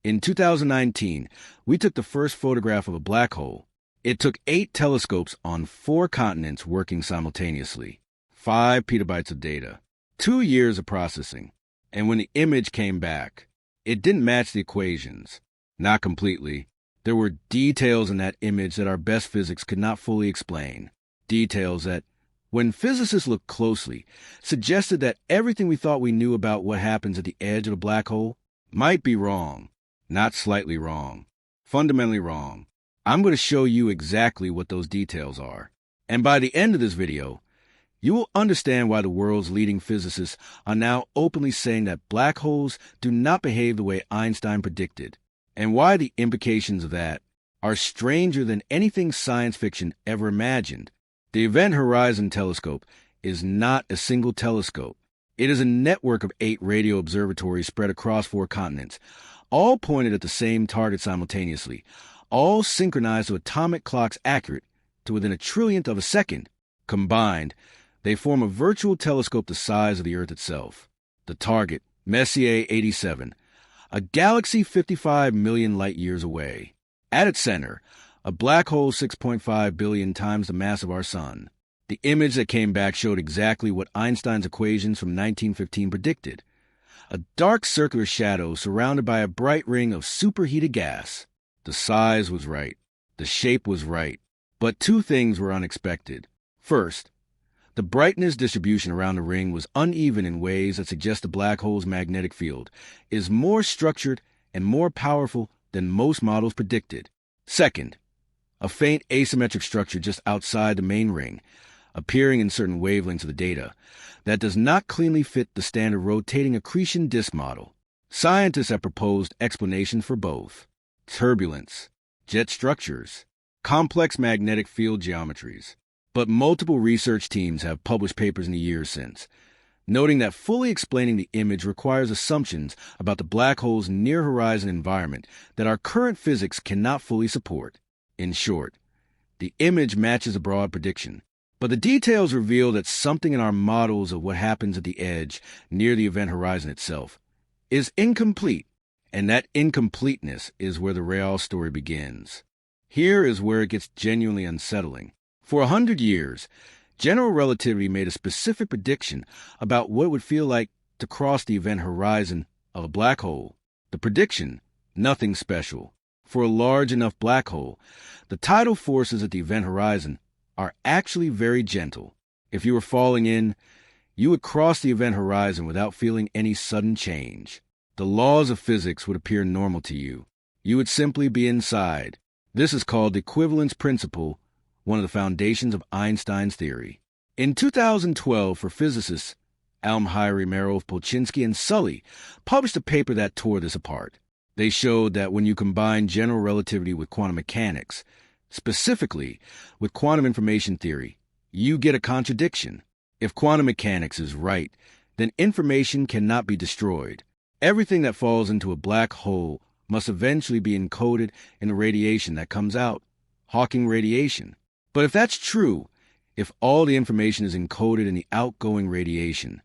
In 2019, we took the first photograph of a black hole. It took 8 telescopes on 4 continents working simultaneously, 5 petabytes of data, 2 years of processing. And when the image came back, it didn't match the equations. Not completely. There were details in that image that our best physics could not fully explain. Details that, when physicists looked closely, suggested that everything we thought we knew about what happens at the edge of a black hole might be wrong. Not slightly wrong. Fundamentally wrong. I'm going to show you exactly what those details are. And by the end of this video, you will understand why the world's leading physicists are now openly saying that black holes do not behave the way Einstein predicted, and why the implications of that are stranger than anything science fiction ever imagined. The Event Horizon Telescope is not a single telescope. It is a network of 8 radio observatories spread across 4 continents, all pointed at the same target simultaneously, all synchronized to atomic clocks accurate to within a trillionth of a second. Combined, they form a virtual telescope the size of the Earth itself. The target, Messier 87, a galaxy 55 million light-years away. At its center, a black hole 6.5 billion times the mass of our Sun. The image that came back showed exactly what Einstein's equations from 1915 predicted. A dark circular shadow surrounded by a bright ring of superheated gas. The size was right. The shape was right. But 2 things were unexpected. First, the brightness distribution around the ring was uneven in ways that suggest the black hole's magnetic field is more structured and more powerful than most models predicted. Second, a faint asymmetric structure just outside the main ring, appearing in certain wavelengths of the data, that does not cleanly fit the standard rotating accretion disk model. Scientists have proposed explanations for both: turbulence, jet structures, complex magnetic field geometries. But multiple research teams have published papers in the years since, noting that fully explaining the image requires assumptions about the black hole's near-horizon environment that our current physics cannot fully support. In short, the image matches a broad prediction, but the details reveal that something in our models of what happens at the edge near the event horizon itself is incomplete, and that incompleteness is where the real story begins. Here is where it gets genuinely unsettling. For 100 years, general relativity made a specific prediction about what it would feel like to cross the event horizon of a black hole. The prediction, nothing special. For a large enough black hole, the tidal forces at the event horizon are actually very gentle. If you were falling in, you would cross the event horizon without feeling any sudden change. The laws of physics would appear normal to you. You would simply be inside. This is called the equivalence principle, one of the foundations of Einstein's theory. In 2012, for physicists Almhiri, Merov, Polchinski, and Sully published a paper that tore this apart. They showed that when you combine general relativity with quantum mechanics, specifically with quantum information theory, you get a contradiction. If quantum mechanics is right, then information cannot be destroyed. Everything that falls into a black hole must eventually be encoded in the radiation that comes out, Hawking radiation. But if that's true, if all the information is encoded in the outgoing radiation,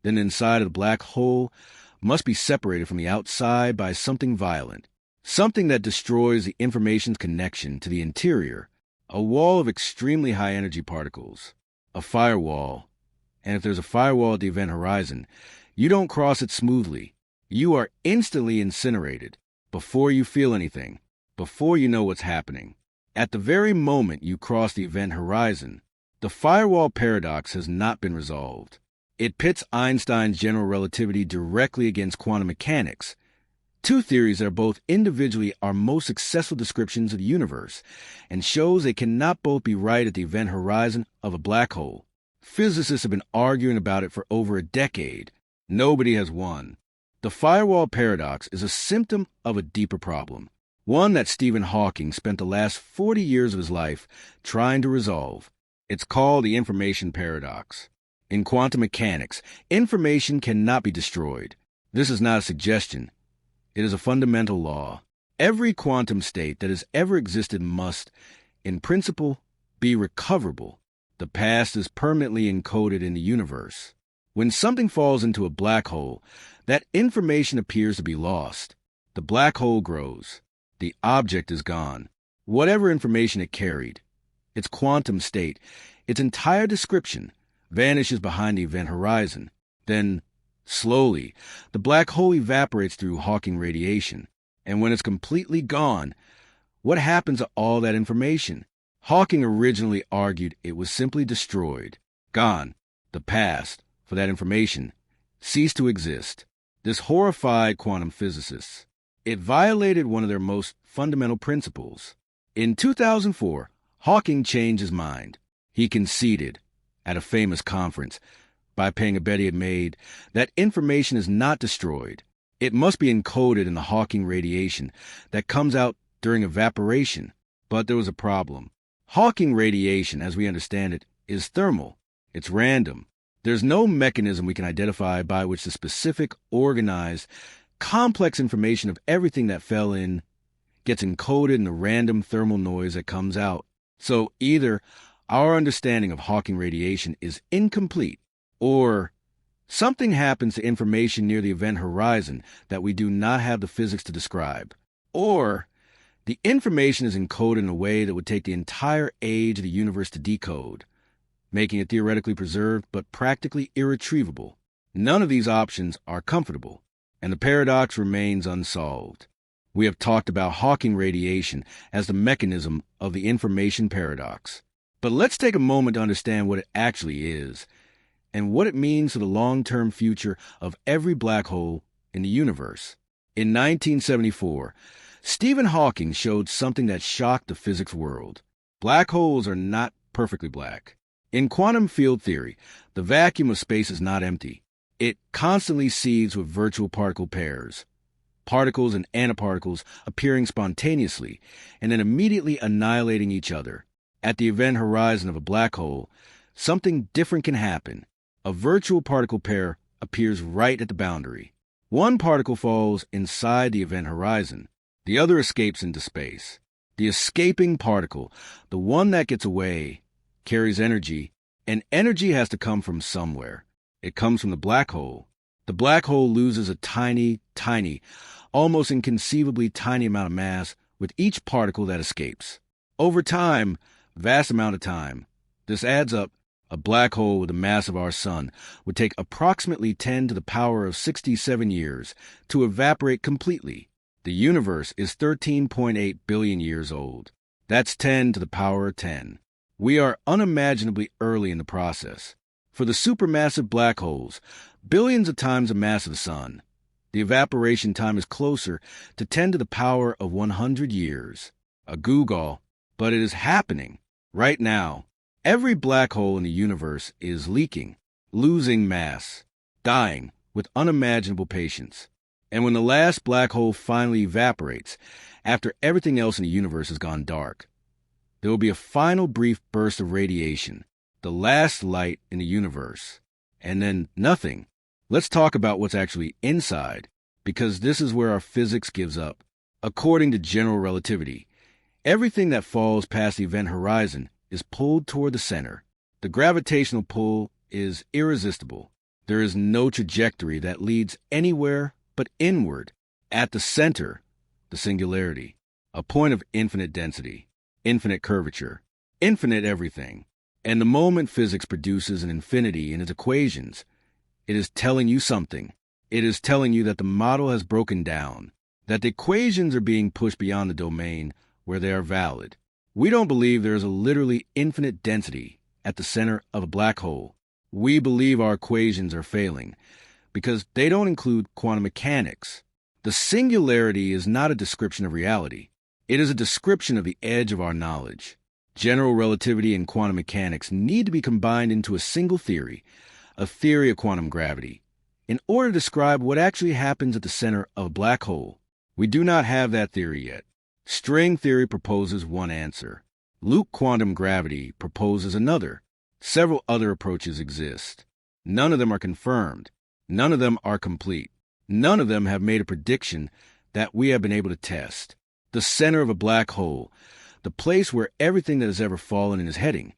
then the inside of the black hole must be separated from the outside by something violent, something that destroys the information's connection to the interior, a wall of extremely high-energy particles, a firewall. And if there's a firewall at the event horizon, you don't cross it smoothly. You are instantly incinerated before you feel anything, before you know what's happening. At the very moment you cross the event horizon, the Firewall Paradox has not been resolved. It pits Einstein's general relativity directly against quantum mechanics, 2 theories that are both individually our most successful descriptions of the universe, and shows they cannot both be right at the event horizon of a black hole. Physicists have been arguing about it for over a decade. Nobody has won. The Firewall Paradox is a symptom of a deeper problem, one that Stephen Hawking spent the last 40 years of his life trying to resolve. It's called the information paradox. In quantum mechanics, information cannot be destroyed. This is not a suggestion. It is a fundamental law. Every quantum state that has ever existed must, in principle, be recoverable. The past is permanently encoded in the universe. When something falls into a black hole, that information appears to be lost. The black hole grows. The object is gone. Whatever information it carried, its quantum state, its entire description, vanishes behind the event horizon. Then, slowly, the black hole evaporates through Hawking radiation. And when it's completely gone, what happens to all that information? Hawking originally argued it was simply destroyed, gone. The past, for that information, ceased to exist. This horrified quantum physicists. It violated one of their most fundamental principles. In 2004, Hawking changed his mind. He conceded, at a famous conference, by paying a bet he had made, that information is not destroyed. It must be encoded in the Hawking radiation that comes out during evaporation. But there was a problem. Hawking radiation, as we understand it, is thermal. It's random. There's no mechanism we can identify by which the specific, organized, complex information of everything that fell in gets encoded in the random thermal noise that comes out. So either our understanding of Hawking radiation is incomplete, or something happens to information near the event horizon that we do not have the physics to describe, or the information is encoded in a way that would take the entire age of the universe to decode, making it theoretically preserved but practically irretrievable. None of these options are comfortable, and the paradox remains unsolved. We have talked about Hawking radiation as the mechanism of the information paradox. But let's take a moment to understand what it actually is, and what it means to the long-term future of every black hole in the universe. In 1974, Stephen Hawking showed something that shocked the physics world. Black holes are not perfectly black. In quantum field theory, the vacuum of space is not empty. It constantly seethes with virtual particle pairs, particles and antiparticles appearing spontaneously and then immediately annihilating each other. At the event horizon of a black hole, something different can happen. A virtual particle pair appears right at the boundary. One particle falls inside the event horizon. The other escapes into space. The escaping particle, the one that gets away, carries energy, and energy has to come from somewhere. It comes from the black hole. The black hole loses a tiny, almost inconceivably tiny amount of mass with each particle that escapes. Over time, vast amount of time, this adds up. A black hole with the mass of our sun would take approximately 10 to the power of 67 years to evaporate completely. The universe is 13.8 billion years old. That's 10 to the power of 10. We are unimaginably early in the process. For the supermassive black holes, billions of times the mass of the sun, the evaporation time is closer to 10 to the power of 100 years. A googol, but it is happening right now. Every black hole in the universe is leaking, losing mass, dying with unimaginable patience. And when the last black hole finally evaporates, after everything else in the universe has gone dark, there will be a final brief burst of radiation, the last light in the universe, and then nothing. Let's talk about what's actually inside, because this is where our physics gives up. According to general relativity, everything that falls past the event horizon is pulled toward the center. The gravitational pull is irresistible. There is no trajectory that leads anywhere but inward. At the center, the singularity, a point of infinite density, infinite curvature, infinite everything. And the moment physics produces an infinity in its equations, it is telling you something. It is telling you that the model has broken down, that the equations are being pushed beyond the domain where they are valid. We don't believe there is a literally infinite density at the center of a black hole. We believe our equations are failing because they don't include quantum mechanics. The singularity is not a description of reality. It is a description of the edge of our knowledge. General relativity and quantum mechanics need to be combined into a single theory, a theory of quantum gravity, in order to describe what actually happens at the center of a black hole. We do not have that theory yet. String theory proposes one answer. Loop quantum gravity proposes another. Several other approaches exist. None of them are confirmed. None of them are complete. None of them have made a prediction that we have been able to test. The center of a black hole, the place where everything that has ever fallen is heading,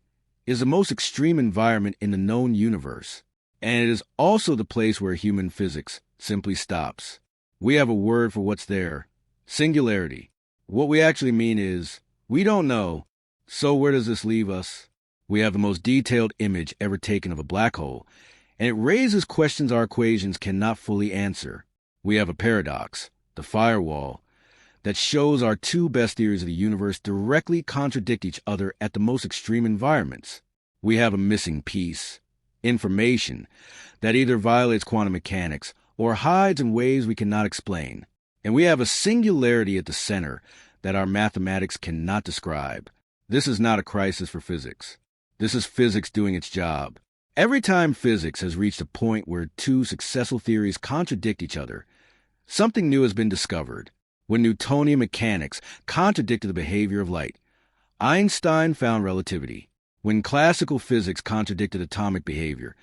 is the most extreme environment in the known universe. And it is also the place where human physics simply stops. We have a word for what's there, Singularity. What we actually mean is, we don't know. So where does this leave us? We have the most detailed image ever taken of a black hole, and it raises questions our equations cannot fully answer. We have a paradox, the firewall, that shows our two best theories of the universe directly contradict each other at the most extreme environments. We have a missing piece, information, that either violates quantum mechanics or hides in ways we cannot explain. And we have a singularity at the center that our mathematics cannot describe. This is not a crisis for physics. This is physics doing its job. Every time physics has reached a point where two successful theories contradict each other, something new has been discovered. When Newtonian mechanics contradicted the behavior of light, Einstein found relativity. When classical physics contradicted atomic behavior,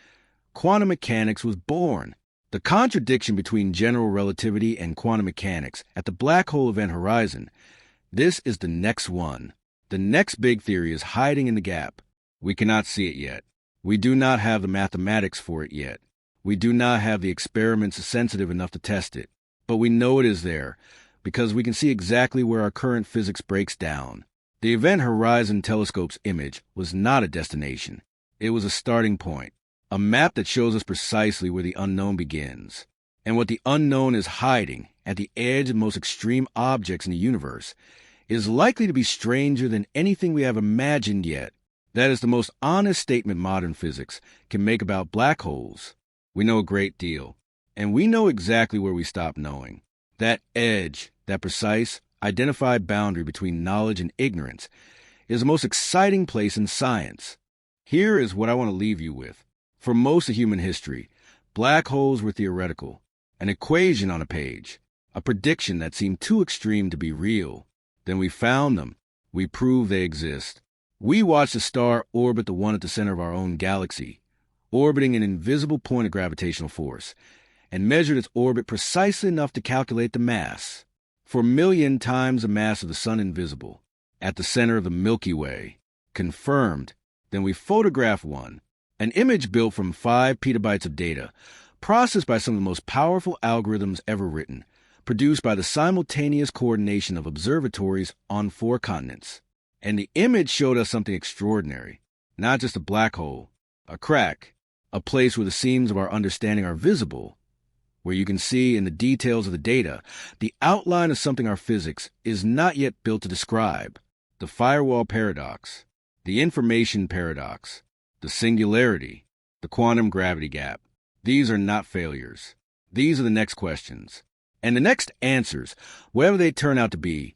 quantum mechanics was born. The contradiction between general relativity and quantum mechanics at the black hole event horizon, this is the next one. The next big theory is hiding in the gap. We cannot see it yet. We do not have the mathematics for it yet. We do not have the experiments sensitive enough to test it. But we know it is there, because we can see exactly where our current physics breaks down. The Event Horizon Telescope's image was not a destination. It was a starting point, a map that shows us precisely where the unknown begins. And what the unknown is hiding at the edge of most extreme objects in the universe is likely to be stranger than anything we have imagined yet. That is the most honest statement modern physics can make about black holes. We know a great deal, and we know exactly where we stop knowing. That edge, that precise, identified boundary between knowledge and ignorance, is the most exciting place in science. Here is what I want to leave you with. For most of human history, black holes were theoretical, an equation on a page, a prediction that seemed too extreme to be real. Then we found them. We proved they exist. We watched a star orbit the one at the center of our own galaxy, orbiting an invisible point of gravitational force, and measured its orbit precisely enough to calculate the mass. 4,000,000 times the mass of the Sun invisible, at the center of the Milky Way. Confirmed. Then we photographed one, an image built from 5 petabytes of data, processed by some of the most powerful algorithms ever written, produced by the simultaneous coordination of observatories on 4 continents. And the image showed us something extraordinary, not just a black hole, a crack, a place where the seams of our understanding are visible, where you can see in the details of the data the outline of something our physics is not yet built to describe. The Firewall Paradox, the Information Paradox, the Singularity, the Quantum Gravity Gap. These are not failures. These are the next questions. And the next answers, whatever they turn out to be,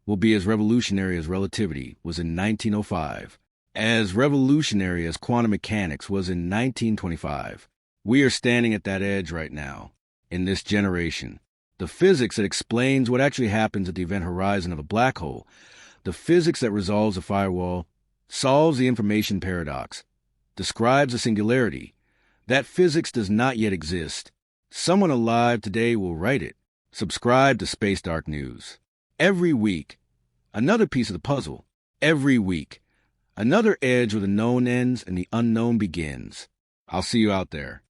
will be as revolutionary as relativity was in 1905, as revolutionary as quantum mechanics was in 1925. We are standing at that edge right now. In this generation, the physics that explains what actually happens at the event horizon of a black hole, the physics that resolves the firewall, solves the information paradox, describes the singularity, that physics does not yet exist. Someone alive today will write it. Subscribe to Space Dark News. Every week, another piece of the puzzle. Every week, another edge where the known ends and the unknown begins. I'll see you out there.